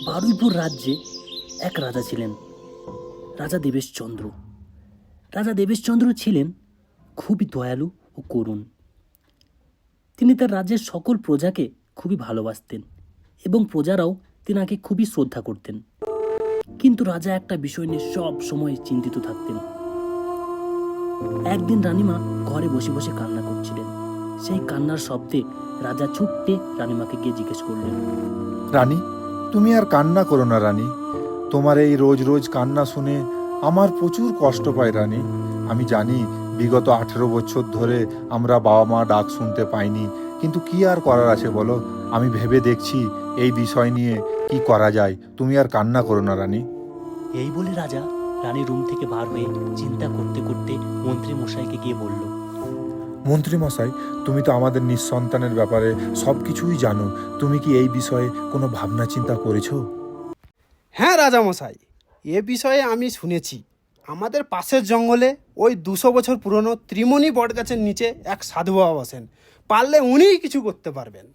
বারুইপুর রাজ্যে এক রাজা ছিলেন, রাজা দেবেশচন্দ্র। রাজা দেবেশচন্দ্র ছিলেন খুবই দয়ালু ও করুণ। তিনি তার রাজ্যের সকল প্রজাকে খুবই ভালোবাসতেন এবং প্রজারাও তিনাকে খুবই শ্রদ্ধা করতেন। কিন্তু রাজা একটা বিষয় নিয়ে সব সময় চিন্তিত থাকতেন। একদিন রানীমা ঘরে বসে বসে কান্না করছিলেন। সেই কান্নার শব্দে রাজা ছুটতে রানীমাকে গিয়ে জিজ্ঞেস করলেন, রানী, তুমি আর কান্না করো না রানী। তোমার এই রোজ রোজ কান্না শুনে আমার প্রচুর কষ্ট পায় রানী। আমি জানি বিগত 18 বছর ধরে আমরা বাবা মা ডাক শুনতে পাইনি, কিন্তু কি আর করার আছে বলো। আমি ভেবে দেখছি এই বিষয় নিয়ে কি করা যায়। তুমি আর কান্না করো না রানী। এই বলে রাজা রানীর রুম থেকে বার হয়ে চিন্তা করতে করতে মন্ত্রী মশাইকে গিয়ে বলল, মন্ত্রী মশাই, তুমি তো আমাদের নিঃসন্তানের ব্যাপারে সব কিছুই জানো। তুমি কি এই বিষয়ে কোনো ভাবনা চিন্তা করেছো? হ্যাঁ রাজামশাই, এ বিষয়ে আমি শুনেছি। আমাদের পাশের জঙ্গলে ওই 200 বছর পুরনো ত্রিমণি বটগাছের নিচে এক সাধু বাবা বসেন। পারলে উনিই কিছু করতে পারবেন।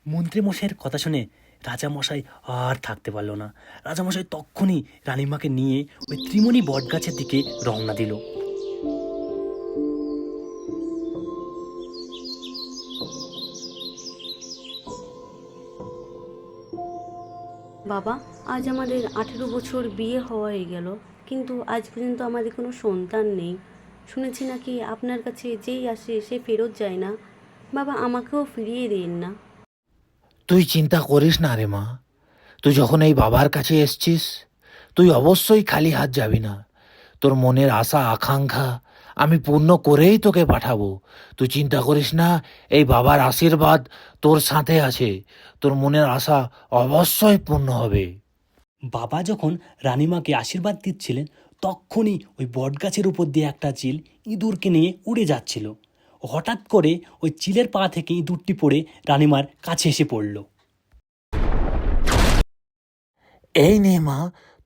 মন্ত্রী মশাইয়ের কথা শুনে রাজামশাই আর থাকতে পারল না। রাজামশাই তক্ষুনি রানীমাকে নিয়ে ওই ত্রিমণি বটগাছের দিকে রওনা দিল। বাবা, আজ আমাদের 18 বছর বিয়ে হয়ে গেল, কিন্তু আজ পর্যন্ত আমাদের কোনো সন্তান নেই। শুনেছি নাকি আপনার কাছে যেই আসে সে ফেরত যায় না। বাবা, আমাকেও ফিরিয়ে দিন না। তুই চিন্তা করিস না রে মা। তুই যখন এই বাবার কাছে এসছিস, তুই অবশ্যই খালি হাত যাবি না। তোর মনের আশা আকাঙ্ক্ষা আমি পূর্ণ করেই তোকে পাঠাবো। তুই চিন্তা করিস না, এই বাবার আশীর্বাদ তোর সাথে আছে। তোর মনের আশা অবশ্যই পূর্ণ হবে। বাবা যখন রানীমাকে আশীর্বাদ দিচ্ছিলেন, তক্ষুনি ওই বটগাছের উপর দিয়ে একটা চিল ইঁদুরকে নিয়ে উড়ে যাচ্ছিল। হঠাৎ করে ওই চিলের পা থেকে ইঁদুরটি পড়ে রানীমার কাছে এসে পড়ল। এই নে মা,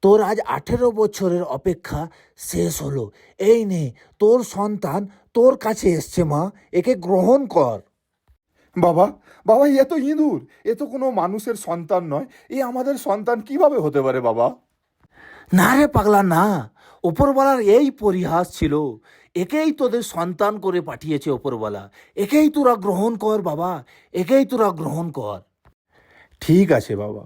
তোর আজ 18 বছরের অপেক্ষা শেষ হলো। এই নে, তোর সন্তান তোর কাছে এসছে মা, একে গ্রহণ কর। বাবা, বাবা, এ তো ইঁদুর, এ তো কোনো মানুষের সন্তান নয়। এ আমাদের সন্তান কিভাবে হতে পারে বাবা? না রে পাগলা, না। ওপরওয়ালার এই পরিহাস ছিল। একেই তোদের সন্তান করে পাঠিয়েছে ওপরওয়ালা। একেই তোরা গ্রহণ কর বাবা, একেই তোরা গ্রহণ কর। ঠিক আছে বাবা,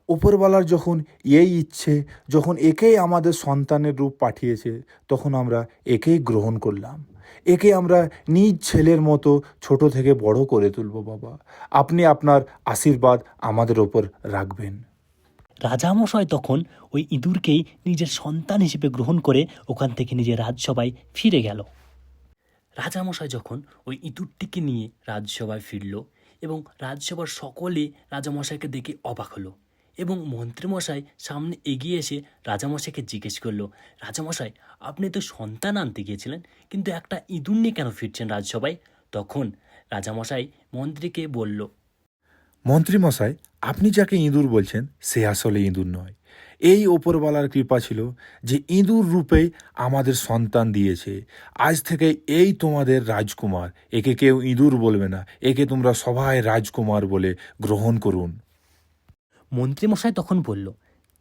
উপরওয়ালার যখন এই ইচ্ছে, যখন একেই আমাদের সন্তানের রূপ পাঠিয়েছে, তখন আমরা একেই গ্রহণ করলাম। একে আমরা নিজ ছেলের মতো ছোট থেকে বড় করে তুলব বাবা। আপনি আপনার আশীর্বাদ আমাদের ওপর রাখবেন। রাজামশাই তখন ওই ইঁদুরকেই নিজের সন্তান হিসেবে গ্রহণ করে ওখান থেকে নিজের রাজসভায় ফিরে গেল। রাজামশাই যখন ওই ইঁদুরটিকে নিয়ে রাজসভায় ফিরল এবং রাজসভার সকলে রাজামশাইকে দেখে অবাক হলো এবং মন্ত্রীমশাই সামনে এগিয়ে এসে রাজামশাইকে জিজ্ঞেস করলো, রাজামশাই, আপনি তো সন্তান আনতে গিয়েছিলেন, কিন্তু একটা ইঁদুর নিয়ে কেন ফিরছেন রাজসভায়? তখন রাজামশাই মন্ত্রীকে বলল, মন্ত্রী মশাই, আপনি যাকে ইঁদুর বলছেন সে আসলে ইঁদুর নয়। এই ওপরওয়ালার কৃপা ছিল যে ইঁদুর রূপেই আমাদের সন্তান দিয়েছে। আজ থেকে এই তোমাদের রাজকুমার। একে কেউ ইঁদুর বলবে না, একে তোমরা সবাই রাজকুমার বলে গ্রহণ করুন। মন্ত্রীমশাই তখন বলল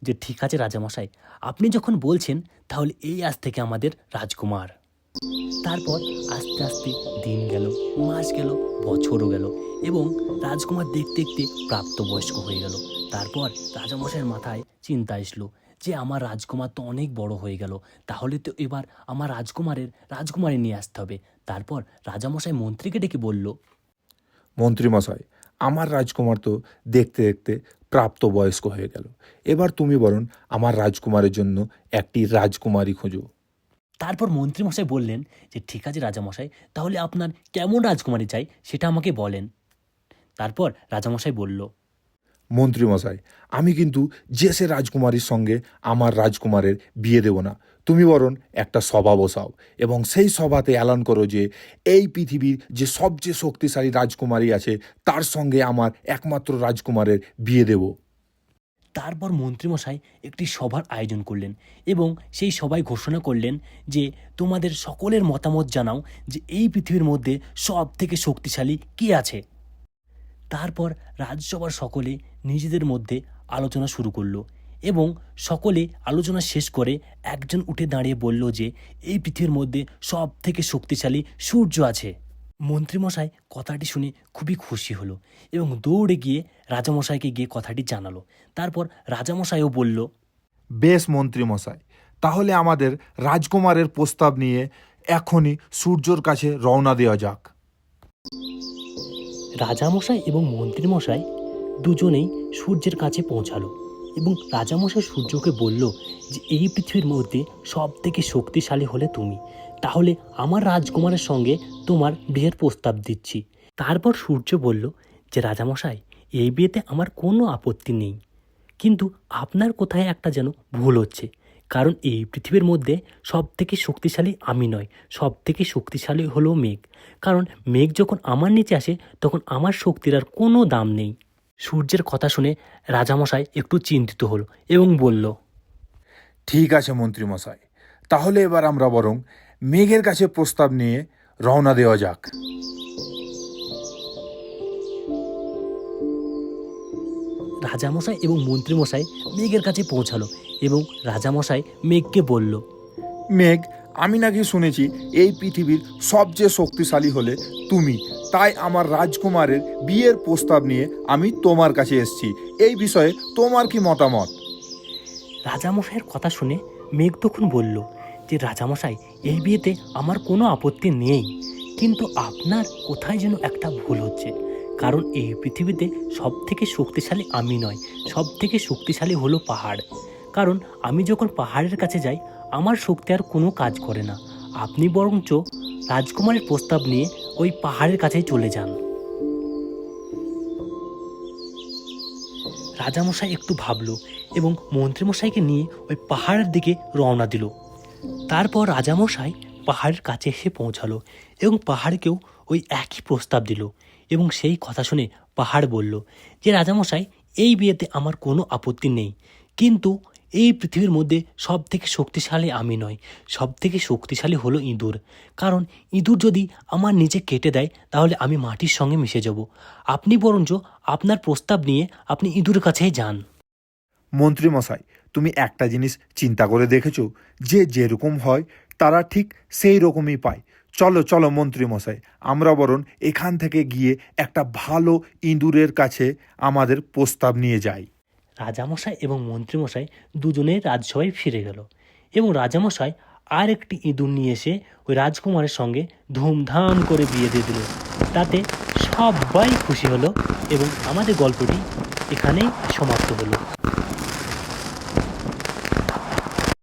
যে, ঠিক আছে রাজামশাই, আপনি যখন বলছেন তাহলে এই আজ থেকে আমাদের রাজকুমার। তারপর আস্তে আস্তে দিন গেল, মাস গেল, বছরও গেল এবং রাজকুমার দেখতে দেখতে প্রাপ্তবয়স্ক হয়ে গেল। তারপর রাজামশাইয়ের মাথায় চিন্তা আসলো যে আমার রাজকুমার তো অনেক বড় হয়ে গেল, তাহলে তো এবার আমার রাজকুমারী নিয়ে আসতে হবে। তারপর রাজামশাই মন্ত্রীকে ডেকে বলল, মন্ত্রী মশাই, আমার রাজকুমার তো দেখতে দেখতে প্রাপ্তবয়স্ক হয়ে গেল। এবার তুমি বরং আমার রাজকুমারের জন্য একটি রাজকুমারী খোঁজো। তারপর মন্ত্রীমশাই বললেন যে, ঠিক আছে রাজামশাই, তাহলে আপনার কেমন রাজকুমারী চাই সেটা আমাকে বলেন। তারপর রাজামশাই বলল, মন্ত্রী মশাই, আমি কিন্তু যে সে রাজকুমারীর সঙ্গে আমার রাজকুমারের বিয়ে দেব না। তুমি বরং একটা সভা বসাও এবং সেই সভাতে এলান করো যে এই পৃথিবীর যে সবচেয়ে শক্তিশালী রাজকুমারী আছে তার সঙ্গে আমার একমাত্র রাজকুমারের বিয়ে দেব। তারপর মন্ত্রীমশাই একটি সভার আয়োজন করলেন এবং সেই সভায় ঘোষণা করলেন যে তোমাদের সকলের মতামত জানাও যে এই পৃথিবীর মধ্যে সব থেকে শক্তিশালী কে আছে। তারপর রাজসভার সকলে নিজেদের মধ্যে আলোচনা শুরু করলো এবং সকলে আলোচনা শেষ করে একজন উঠে দাঁড়িয়ে বলল যে এই পৃথিবীর মধ্যে সব থেকে শক্তিশালী সূর্য আছে। মন্ত্রীমশাই কথাটি শুনে খুবই খুশি হলো এবং দৌড়ে গিয়ে রাজামশাইকে গিয়ে কথাটি জানালো। তারপর রাজামশাইও বলল, বেশ মন্ত্রীমশাই, তাহলে আমাদের রাজকুমারের প্রস্তাব নিয়ে এখনই সূর্যর কাছে রওনা দেওয়া যাক। রাজামশাই এবং মন্ত্রীমশাই দুজনেই সূর্যের কাছে পৌঁছালো এবং রাজামশাই সূর্যকে বলল যে এই পৃথিবীর মধ্যে সব থেকে শক্তিশালী হলে তুমি, তাহলে আমার রাজকুমারের সঙ্গে তোমার বিয়ের প্রস্তাব দিচ্ছি। তারপর সূর্য বলল যে রাজামশাই, এই বিয়েতে আমার কোনো আপত্তি নেই, কিন্তু আপনার কোথায় একটা যেন ভুল হচ্ছে, কারণ এই পৃথিবীর মধ্যে সব থেকে শক্তিশালী আমি নয়, সব থেকে শক্তিশালী হলো মেঘ। কারণ মেঘ যখন আমার নিচে আসে তখন আমার শক্তির আর কোনো দাম নেই। সূর্যের কথা শুনে রাজামশাই একটু চিন্তিত হলো এবং বলল, ঠিক আছে মন্ত্রীমশাই, তাহলে এবার আমরা বরং মেঘের কাছে প্রস্তাব নিয়ে রওনা দেওয়া যাক। রাজামশাই এবং মন্ত্রীমশাই মেঘের কাছে পৌঁছালো এবং রাজামশাই মেঘকে বলল, মেঘ, আমি নাকি শুনেছি এই পৃথিবীর সবচেয়ে শক্তিশালী হলে তুমি, তাই আমার রাজকুমারের বিয়ের প্রস্তাব নিয়ে আমি তোমার কাছে এসেছি। এই বিষয়ে তোমার কি মতামত? রাজামশাইয়ের কথা শুনে মেঘ তখন বলল যে রাজামশাই, এই বিয়েতে আমার কোনো আপত্তি নেই, কিন্তু আপনার কোথায় যেন একটা ভুল হচ্ছে, কারণ এই পৃথিবীতে সব থেকে শক্তিশালী আমি নয়, সব থেকে শক্তিশালী হলো পাহাড়। কারণ আমি যখন পাহাড়ের কাছে যাই আমার শক্তি আর কোনো কাজ করে না, আপনি বরঞ্চ রাজকুমারের প্রস্তাব নিয়ে ওই পাহাড়ের কাছেই চলে যান। রাজামশাই একটু ভাবলো এবং মন্ত্রীমশাইকে নিয়ে ওই পাহাড়ের দিকে রওনা দিল। তারপর রাজামশাই পাহাড়ের কাছে এসে পৌঁছালো এবং পাহাড়কেও ওই একই প্রস্তাব দিল এবং সেই কথা শুনে পাহাড় বলল যে রাজামশাই, এই বিয়েতে আমার কোনো আপত্তি নেই, কিন্তু এই পৃথিবীর মধ্যে সব থেকে শক্তিশালী আমি নয়, সব থেকে শক্তিশালী হলো ইঁদুর। কারণ ইঁদুর যদি আমার নিচে কেটে দেয় তাহলে আমি মাটির সঙ্গে মিশে যাব। আপনি বরঞ্চ আপনার প্রস্তাব নিয়ে আপনি ইঁদুরের কাছেই যান। মন্ত্রীমশাই, তুমি একটা জিনিস চিন্তা করে দেখেছো যে যেরকম হয় তারা ঠিক সেই রকমই পায়। চলো চলো মন্ত্রীমশাই, আমরা বরং এখান থেকে গিয়ে একটা ভালো ইঁদুরের কাছে আমাদের প্রস্তাব নিয়ে যাই। রাজামশাই এবং মন্ত্রীমশাই দুজনেই রাজসভায় ফিরে গেল এবং রাজামশাই আর একটি ইঁদুর নিয়ে এসে ওই রাজকুমারের সঙ্গে ধুমধাম করে বিয়ে দিয়ে দিল। তাতে সবাই খুশি হলো এবং আমাদের গল্পটি এখানেই সমাপ্ত হলো।